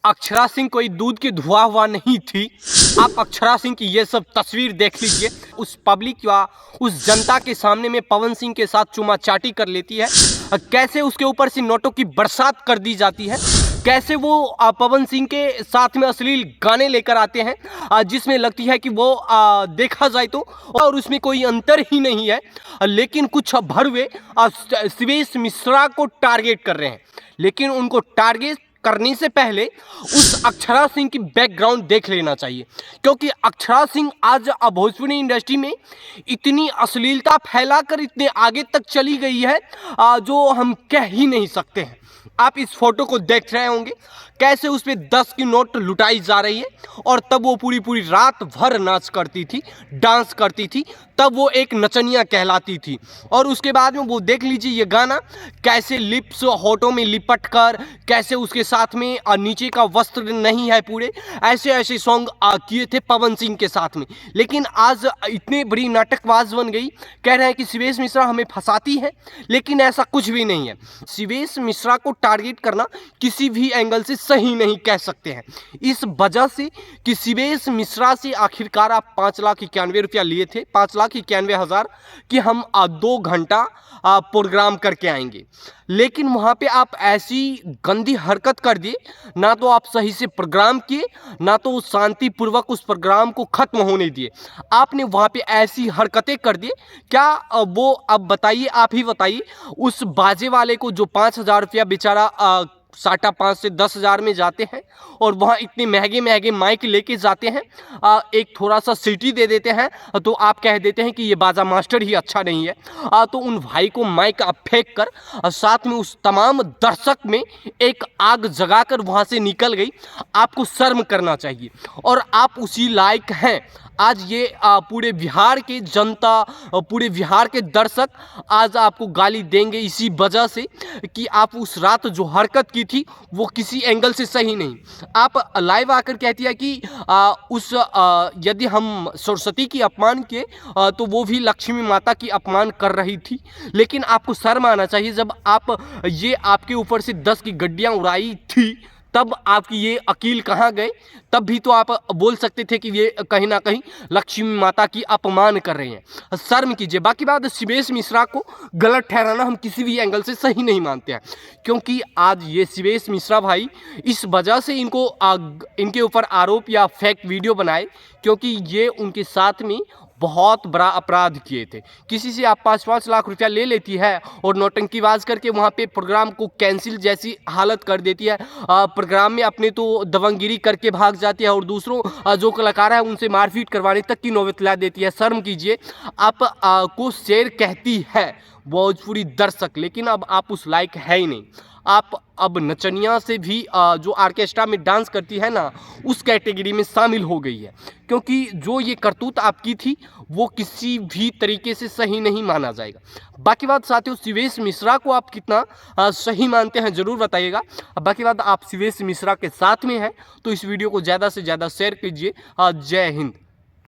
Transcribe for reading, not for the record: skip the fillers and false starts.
अक्षरा सिंह कोई दूध की धुआ हुआ नहीं थी। आप अक्षरा सिंह की ये सब तस्वीर देख लीजिए। उस पब्लिक या उस जनता के सामने में पवन सिंह के साथ चुमा चाटी कर लेती है। कैसे उसके ऊपर से नोटों की बरसात कर दी जाती है। कैसे वो पवन सिंह के साथ में अश्लील गाने लेकर आते हैं जिसमें लगती है कि वो देखा जाए तो और उसमें कोई अंतर ही नहीं है। लेकिन कुछ भरवे शिवेश मिश्रा को टारगेट कर रहे हैं। लेकिन उनको टारगेट करने से पहले उस अक्षरा सिंह की बैकग्राउंड देख लेना चाहिए, क्योंकि अक्षरा सिंह आज भोजपुरी इंडस्ट्री में इतनी अश्लीलता फैलाकर इतने आगे तक चली गई है जो हम कह ही नहीं सकते हैं। आप इस फोटो को देख रहे होंगे कैसे उस पर 10 की नोट लुटाई जा रही है और तब वो पूरी रात भर नाच करती थी, डांस करती थी, तब वो एक नचनिया कहलाती थी। और उसके बाद में वो देख लीजिए ये गाना कैसे लिप्स होठों में लिपट कर, कैसे उसके साथ में नीचे का वस्त्र नहीं है पूरे, ऐसे सॉन्ग किए थे पवन सिंह के साथ में। लेकिन आज इतनी बड़ी नाटकबाज बन गई, कह रहे हैं कि शिवेश मिश्रा हमें फंसाती है, लेकिन ऐसा कुछ भी नहीं है। शिवेश मिश्रा को टारगेट करना किसी भी एंगल से सही नहीं कह सकते हैं, इस वजह से कि शिवेश मिश्रा से आखिरकार आप 5,91,000 रुपया लिए थे, 5,91,000 कि हम 2 घंटा प्रोग्राम करके आएंगे। लेकिन वहाँ पे आप ऐसी गंदी हरकत कर दिए, ना तो आप सही से प्रोग्राम किए, ना तो शांतिपूर्वक उस प्रोग्राम को ख़त्म होने दिए। आपने वहाँ पे ऐसी हरकतें कर दी। क्या वो अब बताइए, आप ही बताइए, उस बाजे वाले को जो 5,000 रुपया बेचारा 5,500 से 10,000 में जाते हैं और वहाँ इतने महंगे माइक लेके जाते हैं, एक थोड़ा सा सीटी दे देते हैं तो आप कह देते हैं कि ये बाजा मास्टर ही अच्छा नहीं है। तो उन भाई को माइक आप फेंक कर साथ में उस तमाम दर्शक में एक आग जगाकर वहाँ से निकल गई। आपको शर्म करना चाहिए और आप उसी लायक हैं। आज ये पूरे बिहार के जनता, पूरे बिहार के दर्शक आज आपको गाली देंगे इसी वजह से कि आप उस रात जो हरकत की थी वो किसी एंगल से सही नहीं। आप लाइव आकर कहती है कि यदि हम सरस्वती की अपमान किए तो वो भी लक्ष्मी माता की अपमान कर रही थी। लेकिन आपको शर्म आना चाहिए, जब आप ये आपके ऊपर से 10 की गड्डियाँ उड़ाई थी तब आपकी ये अकील कहाँ गए? तब भी तो आप बोल सकते थे कि ये कहीं ना कहीं लक्ष्मी माता की अपमान कर रहे हैं। शर्म कीजिए। बाकी बात, शिवेश मिश्रा को गलत ठहराना हम किसी भी एंगल से सही नहीं मानते हैं, क्योंकि आज ये शिवेश मिश्रा भाई इस वजह से इनके ऊपर आरोप या फेक वीडियो बनाए क्योंकि ये उनके साथ में बहुत बड़ा अपराध किए थे। किसी से आप 5-5 लाख रुपया ले लेती है और नौटंकीबाज करके वहाँ पे प्रोग्राम को कैंसिल जैसी हालत कर देती है। प्रोग्राम में अपने तो दबंगगिरी करके भाग जाती है और दूसरों जो कलाकार है उनसे मारपीट करवाने तक की नौबत ला देती है। शर्म कीजिए। आप को शेर कहती है भोजपुरी दर्शक, लेकिन अब आप उस लायक है ही नहीं। आप अब नचनिया से भी जो ऑर्केस्ट्रा में डांस करती है ना, उस कैटेगरी में शामिल हो गई है, क्योंकि जो ये करतूत आपकी थी वो किसी भी तरीके से सही नहीं माना जाएगा। बाकी बात साथियों, शिवेश मिश्रा को आप कितना सही मानते हैं ज़रूर बताइएगा। बाकी बात, आप शिवेश मिश्रा के साथ में हैं तो इस वीडियो को ज़्यादा से ज़्यादा शेयर कीजिए। जय हिंद।